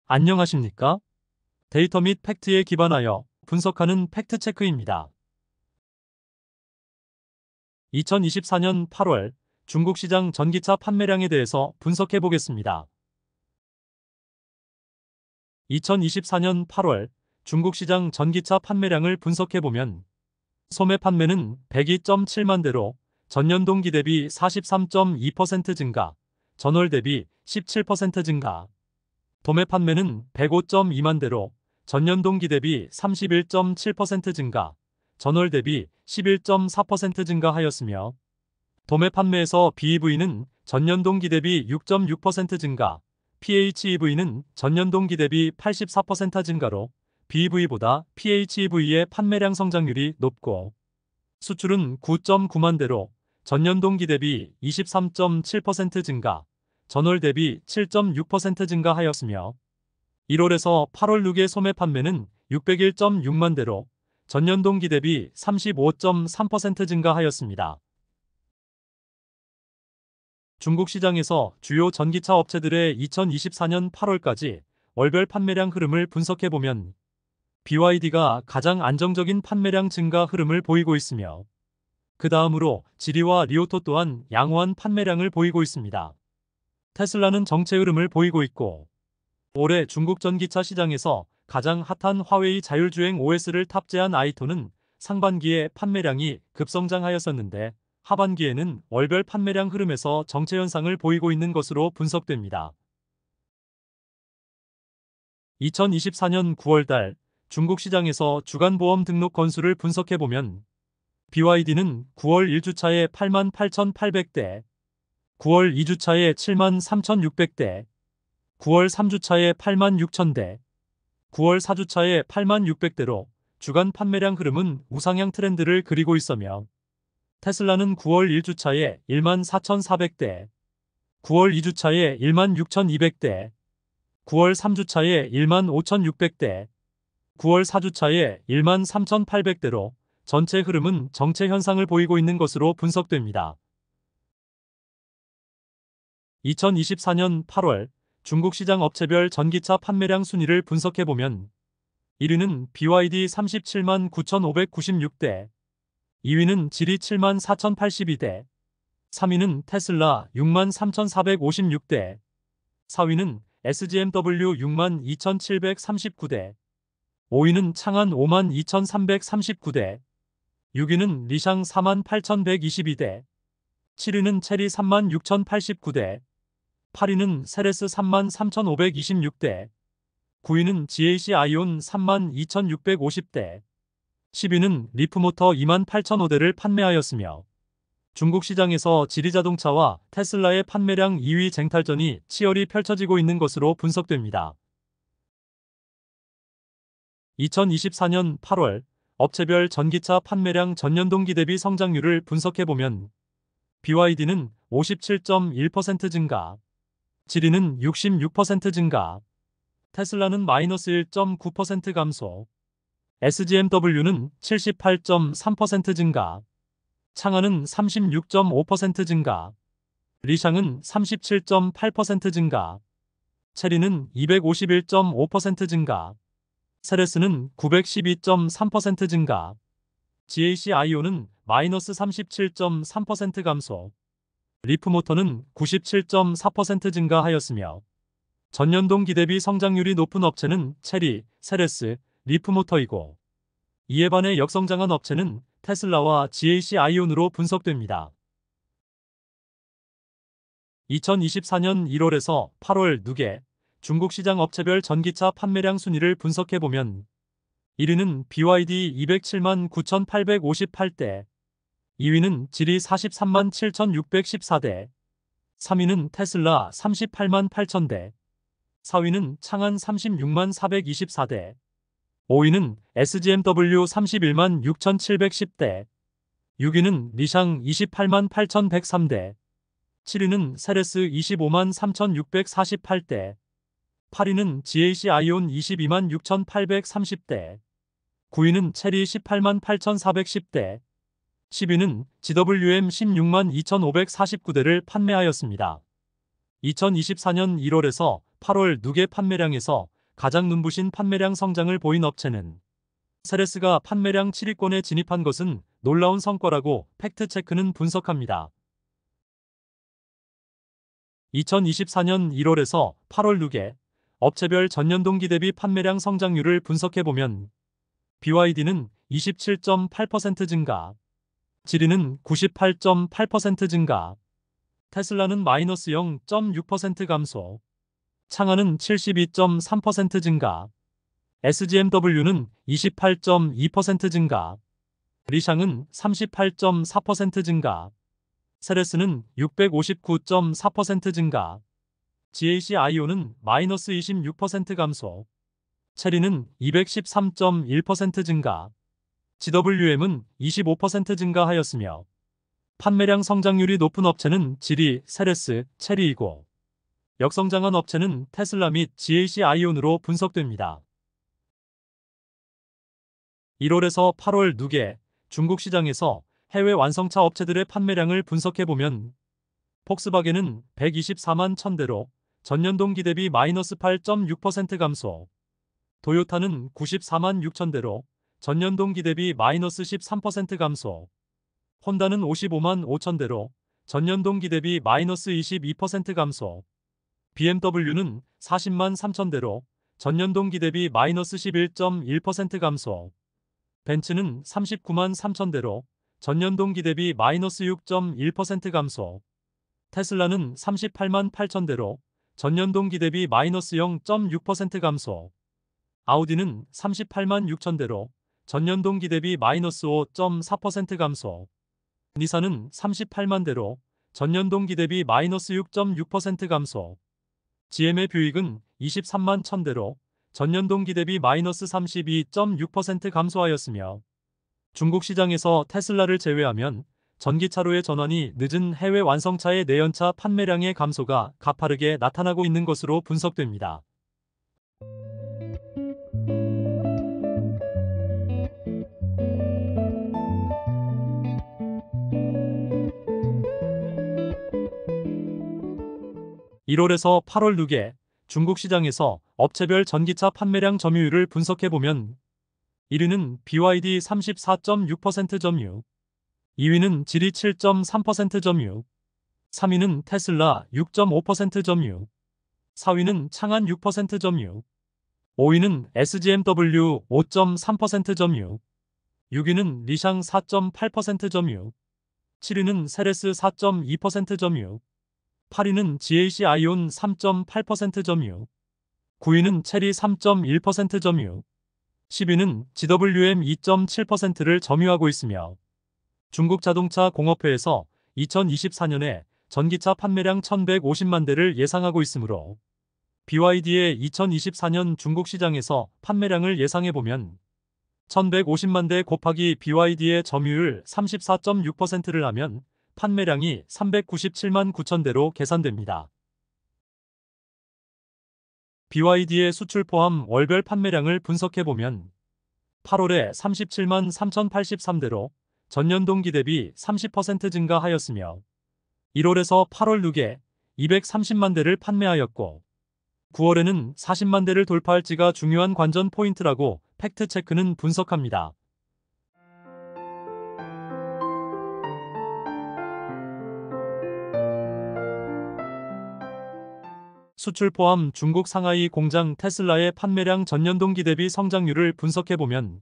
안녕하십니까? 데이터 및 팩트에 기반하여 분석하는 팩트체크입니다. 2024년 8월 중국 시장 전기차 판매량에 대해서 분석해 보겠습니다. 2024년 8월 중국 시장 전기차 판매량을 분석해 보면 소매 판매는 102.7만 대로 전년 동기 대비 43.2% 증가, 전월 대비 17% 증가. 도매 판매는 105.2만 대로 전년 동기 대비 31.7% 증가, 전월 대비 11.4% 증가하였으며 도매 판매에서 BEV는 전년 동기 대비 6.6% 증가, PHEV는 전년 동기 대비 84% 증가로 BEV보다 PHEV의 판매량 성장률이 높고 수출은 9.9만 대로 전년 동기 대비 23.7% 증가, 전월 대비 7.6% 증가하였으며 1월에서 8월 누계 소매 판매는 601.6만 대로 전년 동기 대비 35.3% 증가하였습니다. 중국 시장에서 주요 전기차 업체들의 2024년 8월까지 월별 판매량 흐름을 분석해보면 BYD가 가장 안정적인 판매량 증가 흐름을 보이고 있으며 그 다음으로 지리와 리오토 또한 양호한 판매량을 보이고 있습니다. 테슬라는 정체 흐름을 보이고 있고 올해 중국 전기차 시장에서 가장 핫한 화웨이 자율주행 OS를 탑재한 아이토는 상반기에 판매량이 급성장하였었는데 하반기에는 월별 판매량 흐름에서 정체 현상을 보이고 있는 것으로 분석됩니다. 2024년 9월달 중국 시장에서 주간 보험 등록 건수를 분석해보면 BYD는 9월 1주차에 88,800대, 9월 2주차에 73,600대, 9월 3주차에 86,000대, 9월 4주차에 86,600대로 주간 판매량 흐름은 우상향 트렌드를 그리고 있으며 테슬라는 9월 1주차에 14,400대, 9월 2주차에 16,200대, 9월 3주차에 15,600대, 9월 4주차에 13,800대로 전체 흐름은 정체 현상을 보이고 있는 것으로 분석됩니다. 2024년 8월 중국 시장 업체별 전기차 판매량 순위를 분석해보면 1위는 BYD 37만 9,596대, 2위는 지리 7만 4,082대, 3위는 테슬라 6만 3,456대, 4위는 SGMW 6만 2,739대, 5위는 창안 5만 2,339대, 6위는 리샹 4만 8,122대, 7위는 체리 3만 6,089대, 8위는 세레스 3만 3,526대, 9위는 GAC 아이온 3만 2,650대, 10위는 리프모터 2만 8,005대를 판매하였으며 중국 시장에서 지리자동차와 테슬라의 판매량 2위 쟁탈전이 치열히 펼쳐지고 있는 것으로 분석됩니다. 2024년 8월 업체별 전기차 판매량 전년 동기 대비 성장률을 분석해보면 BYD는 57.1% 증가, 지리는 66% 증가, 테슬라는 마이너스 1.9% 감소, SGMW는 78.3% 증가, 창안은 36.5% 증가, 리샹은 37.8% 증가, 체리는 251.5% 증가, 세레스는 912.3% 증가, GAC 아이오는 마이너스 37.3% 감소, 리프모터는 97.4% 증가하였으며 전년 동기 대비 성장률이 높은 업체는 체리, 세레스, 리프모터이고 이에 반해 역성장한 업체는 테슬라와 GAC 아이온으로 분석됩니다. 2024년 1월에서 8월 누계 중국 시장 업체별 전기차 판매량 순위를 분석해보면 1위는 BYD 207만 9,858대, 2위는 지리 43만 7,614대, 3위는 테슬라 38만 8,000대, 4위는 창안 36만 424대, 5위는 SGMW 31만 6,710대, 6위는 리샹 28만 8,103대, 7위는 세레스 25만 3,648대, 8위는 GAC 아이온 22만 6,830대, 9위는 체리 18만 8,410대, 10위는 GWM 16만 2,549대를 판매하였습니다. 2024년 1월에서 8월 누계 판매량에서 가장 눈부신 판매량 성장을 보인 업체는 세레스가 판매량 7위권에 진입한 것은 놀라운 성과라고 팩트체크는 분석합니다. 2024년 1월에서 8월 누계 업체별 전년 동기 대비 판매량 성장률을 분석해보면 BYD는 27.8% 증가, 지리는 98.8% 증가, 테슬라는 마이너스 0.6% 감소, 창하는 72.3% 증가, SGMW는 28.2% 증가, 리샹은 38.4% 증가, 세레스는 659.4% 증가, GAC-IO는 마이너스 26% 감소, 체리는 213.1% 증가, GWM은 25% 증가하였으며 판매량 성장률이 높은 업체는 지리, 세레스, 체리이고 역성장한 업체는 테슬라 및 GAC-ION으로 분석됩니다. 1월에서 8월 누계 중국 시장에서 해외 완성차 업체들의 판매량을 분석해보면 폭스바겐은 124만 1000대로 전년 동기 대비 마이너스 8.6% 감소, 도요타는 94만 6000대로 전년 동기 대비 마이너스 13% 감소, 혼다는 55만 5000대로 전년 동기 대비 마이너스 22% 감소, BMW는 40만 3000대로 전년 동기 대비 마이너스 11.1% 감소, 벤츠는 39만 3000대로 전년 동기 대비 마이너스 6.1% 감소, 테슬라는 38만 8000대로 전년 동기 대비 마이너스 0.6% 감소, 아우디는 38만 6000대로 전년 동기 대비 마이너스 5.4% 감소, 니산은 38만 대로 전년 동기 대비 마이너스 6.6% 감소, GM의 뷰익은 23만 1000대로 전년 동기 대비 마이너스 32.6% 감소하였으며 중국 시장에서 테슬라를 제외하면 전기차로의 전환이 늦은 해외 완성차의 내연차 판매량의 감소가 가파르게 나타나고 있는 것으로 분석됩니다. (1월에서 8월) 누계 중국 시장에서 업체별 전기차 판매량 점유율을 분석해보면 1위는 BYD 34.6% 점유, 2위는 지리 7.3% 점유, 3위는 테슬라 6.5% 점유, 4위는 창한 6% 점유, 5위는 SGMW 5.3% 점유, 6위는 리샹 4.8% 점유, 7위는 세레스 4.2% 점유, 8위는 GAC-ION 3.8% 점유, 9위는 체리 3.1% 점유, 10위는 GWM 2.7%를 점유하고 있으며 중국 자동차 공업회에서 2024년에 전기차 판매량 1150만 대를 예상하고 있으므로 BYD의 2024년 중국 시장에서 판매량을 예상해보면 1150만 대 곱하기 BYD의 점유율 34.6%를 하면 판매량이 397만 9천 대로 계산됩니다. BYD의 수출 포함 월별 판매량을 분석해보면 8월에 37만 3083대로 전년 동기 대비 30% 증가하였으며 1월에서 8월 누계 230만 대를 판매하였고 9월에는 40만 대를 돌파할지가 중요한 관전 포인트라고 팩트체크는 분석합니다. 수출 포함 중국 상하이 공장 테슬라의 판매량 전년 동기 대비 성장률을 분석해보면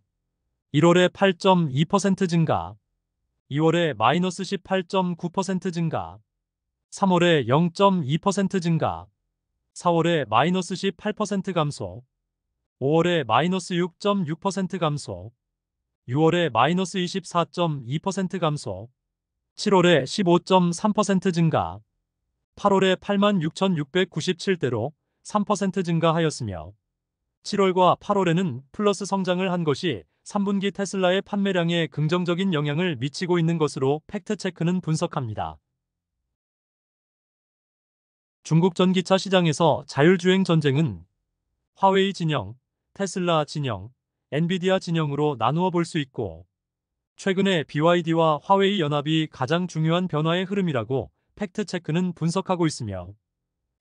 1월에 8.2% 증가, 2월에 마이너스 18.9% 증가, 3월에 0.2% 증가, 4월에 마이너스 18% 감소, 5월에 마이너스 6.6% 감소, 6월에 마이너스 24.2% 감소, 7월에 15.3% 증가, 8월에 86,697대로 3% 증가하였으며 7월과 8월에는 플러스 성장을 한 것이 3분기 테슬라의 판매량에 긍정적인 영향을 미치고 있는 것으로 팩트체크는 분석합니다. 중국 전기차 시장에서 자율주행 전쟁은 화웨이 진영, 테슬라 진영, 엔비디아 진영으로 나누어 볼 수 있고 최근에 BYD와 화웨이 연합이 가장 중요한 변화의 흐름이라고 팩트체크는 분석하고 있으며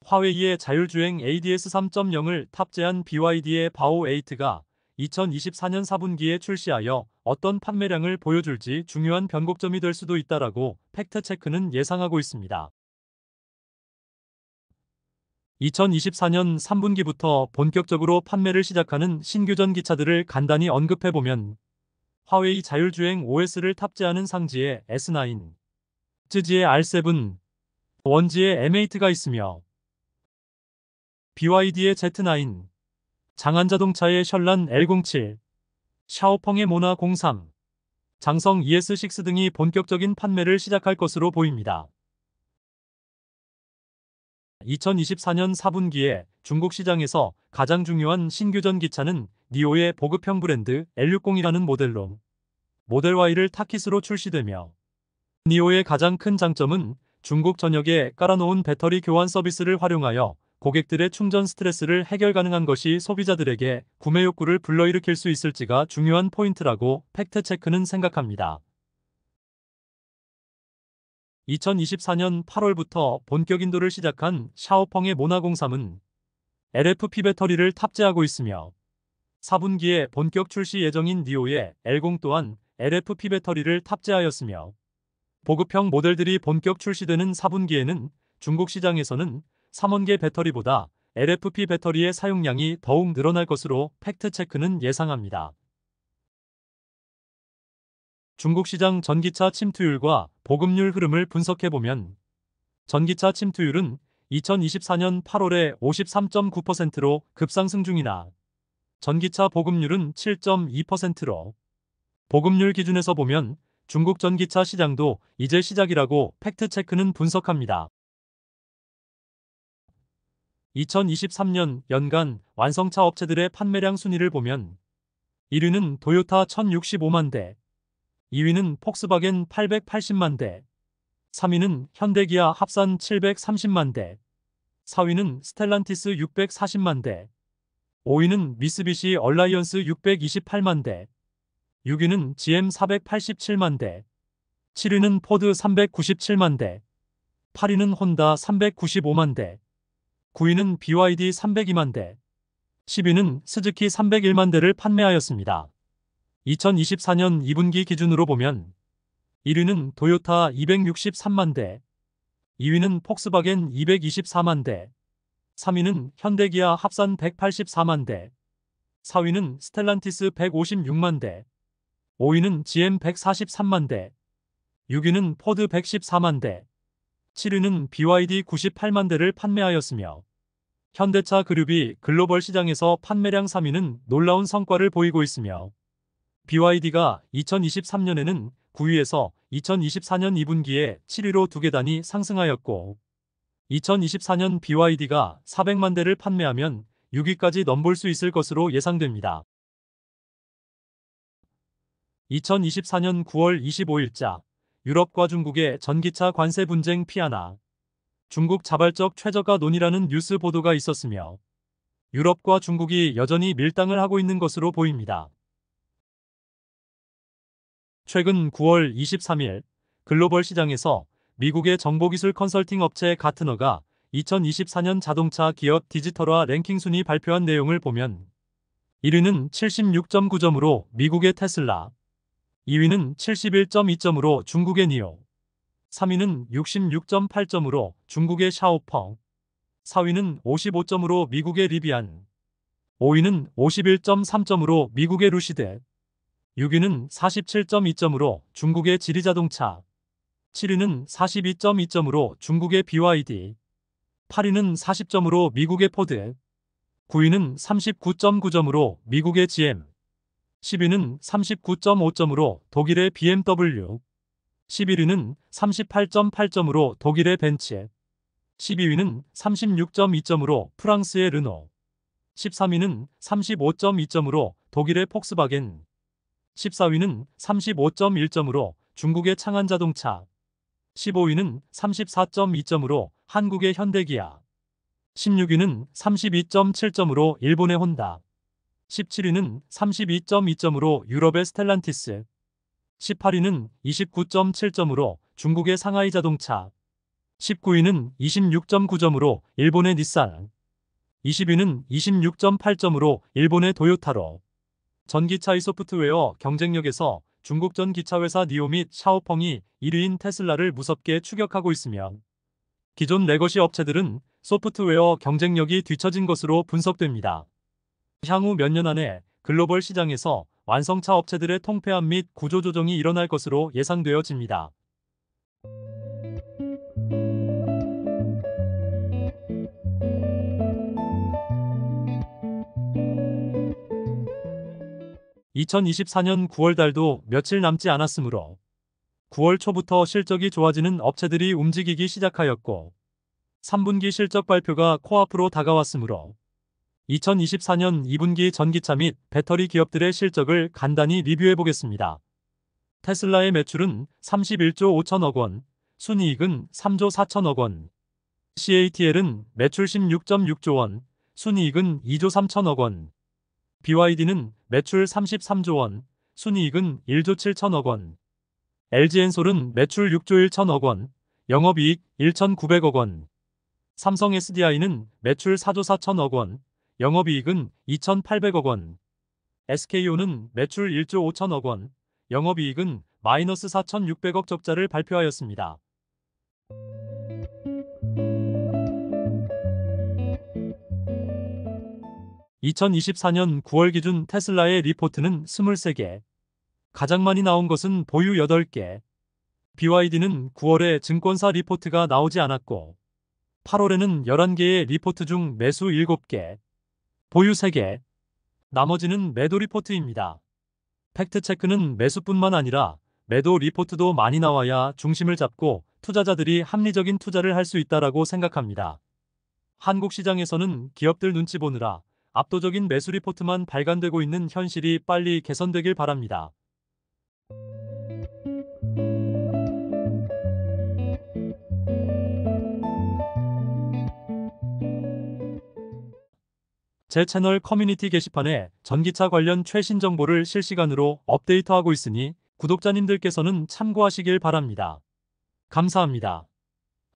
화웨이의 자율주행 ADS 3.0을 탑재한 BYD의 바오8가 2024년 4분기에 출시하여 어떤 판매량을 보여줄지 중요한 변곡점이 될 수도 있다라고 팩트체크는 예상하고 있습니다. 2024년 3분기부터 본격적으로 판매를 시작하는 신규 전기차들을 간단히 언급해보면 화웨이 자율주행 OS를 탑재하는 상지의 S9, 쯔지의 R7, 원지의 M8가 있으며 BYD의 Z9, 장안자동차의 셜란 L07, 샤오펑의 모나 03, 장성 ES6 등이 본격적인 판매를 시작할 것으로 보입니다. 2024년 4분기에 중국 시장에서 가장 중요한 신규 전기차는 니오의 보급형 브랜드 L60이라는 모델로 모델 Y를 타깃으로 출시되며 니오의 가장 큰 장점은 중국 전역에 깔아놓은 배터리 교환 서비스를 활용하여 고객들의 충전 스트레스를 해결 가능한 것이 소비자들에게 구매 욕구를 불러일으킬 수 있을지가 중요한 포인트라고 팩트체크는 생각합니다. 2024년 8월부터 본격 인도를 시작한 샤오펑의 모나 03은 LFP 배터리를 탑재하고 있으며 4분기에 본격 출시 예정인 니오의 L0 또한 LFP 배터리를 탑재하였으며 보급형 모델들이 본격 출시되는 4분기에는 중국 시장에서는 3원계 배터리보다 LFP 배터리의 사용량이 더욱 늘어날 것으로 팩트체크는 예상합니다. 중국 시장 전기차 침투율과 보급률 흐름을 분석해보면 전기차 침투율은 2024년 8월에 53.9%로 급상승 중이나 전기차 보급률은 7.2%로 보급률 기준에서 보면 중국 전기차 시장도 이제 시작이라고 팩트체크는 분석합니다. 2023년 연간 완성차 업체들의 판매량 순위를 보면 1위는 도요타 1065만 대, 2위는 폭스바겐 880만 대, 3위는 현대기아 합산 730만 대, 4위는 스텔란티스 640만 대, 5위는 미쓰비시 얼라이언스 628만 대, 6위는 GM 487만 대, 7위는 포드 397만 대, 8위는 혼다 395만 대, 9위는 BYD 302만 대, 10위는 스즈키 301만 대를 판매하였습니다. 2024년 2분기 기준으로 보면 1위는 도요타 263만 대, 2위는 폭스바겐 224만 대, 3위는 현대기아 합산 184만 대, 4위는 스텔란티스 156만 대, 5위는 GM 143만 대, 6위는 포드 114만 대, 7위는 BYD 98만 대를 판매하였으며 현대차 그룹이 글로벌 시장에서 판매량 3위는 놀라운 성과를 보이고 있으며 BYD가 2023년에는 9위에서 2024년 2분기에 7위로 2계단이 상승하였고 2024년 BYD가 400만 대를 판매하면 6위까지 넘볼 수 있을 것으로 예상됩니다. 2024년 9월 25일자 유럽과 중국의 전기차 관세 분쟁 피하나 중국 자발적 최저가 논의라는 뉴스 보도가 있었으며 유럽과 중국이 여전히 밀당을 하고 있는 것으로 보입니다. 최근 9월 23일 글로벌 시장에서 미국의 정보기술 컨설팅 업체 가트너가 2024년 자동차 기업 디지털화 랭킹 순위 발표한 내용을 보면 1위는 76.9점으로 미국의 테슬라, 2위는 71.2점으로 중국의 니오, 3위는 66.8점으로 중국의 샤오펑, 4위는 55점으로 미국의 리비안, 5위는 51.3점으로 미국의 루시드, 6위는 47.2점으로 중국의 지리자동차, 7위는 42.2점으로 중국의 BYD, 8위는 40점으로 미국의 포드, 9위는 39.9점으로 미국의 GM, 10위는 39.5점으로 독일의 BMW, 11위는 38.8점으로 독일의 벤츠, 12위는 36.2점으로 프랑스의 르노, 13위는 35.2점으로 독일의 폭스바겐, 14위는 35.1점으로 중국의 창안자동차, 15위는 34.2점으로 한국의 현대기아, 16위는 32.7점으로 일본의 혼다, 17위는 32.2점으로 유럽의 스텔란티스, 18위는 29.7점으로 중국의 상하이 자동차, 19위는 26.9점으로 일본의 닛산, 20위는 26.8점으로 일본의 도요타로. 전기차 소프트웨어 경쟁력에서 중국 전기차회사 니오 및 샤오펑이 1위인 테슬라를 무섭게 추격하고 있으며 기존 레거시 업체들은 소프트웨어 경쟁력이 뒤처진 것으로 분석됩니다. 향후 몇 년 안에 글로벌 시장에서 완성차 업체들의 통폐합 및 구조조정이 일어날 것으로 예상되어집니다. 2024년 9월 달도 며칠 남지 않았으므로 9월 초부터 실적이 좋아지는 업체들이 움직이기 시작하였고 3분기 실적 발표가 코앞으로 다가왔으므로 2024년 2분기 전기차 및 배터리 기업들의 실적을 간단히 리뷰해 보겠습니다. 테슬라의 매출은 31조 5천억 원, 순이익은 3조 4천억 원, CATL은 매출 16.6조 원, 순이익은 2조 3천억 원, BYD는 매출 33조 원, 순이익은 1조 7천억 원, LG엔솔은 매출 6조 1천억 원, 영업이익 1,900억 원, 삼성 SDI는 매출 4조 4천억 원, 영업이익은 2,800억 원, SK온은 매출 1조 5천억 원, 영업이익은 마이너스 4,600억 적자를 발표하였습니다. (2024년 9월) 기준 테슬라의 리포트는 23개, 가장 많이 나온 것은 보유 8개, BYD는 9월에 증권사 리포트가 나오지 않았고 8월에는 11개의 리포트 중 매수 7개, 보유 3개, 나머지는 매도 리포트입니다. 팩트체크는 매수뿐만 아니라 매도 리포트도 많이 나와야 중심을 잡고 투자자들이 합리적인 투자를 할 수 있다라고 생각합니다. 한국 시장에서는 기업들 눈치 보느라 압도적인 매수 리포트만 발간되고 있는 현실이 빨리 개선되길 바랍니다. 제 채널 커뮤니티 게시판에 전기차 관련 최신 정보를 실시간으로 업데이트하고 있으니 구독자님들께서는 참고하시길 바랍니다. 감사합니다.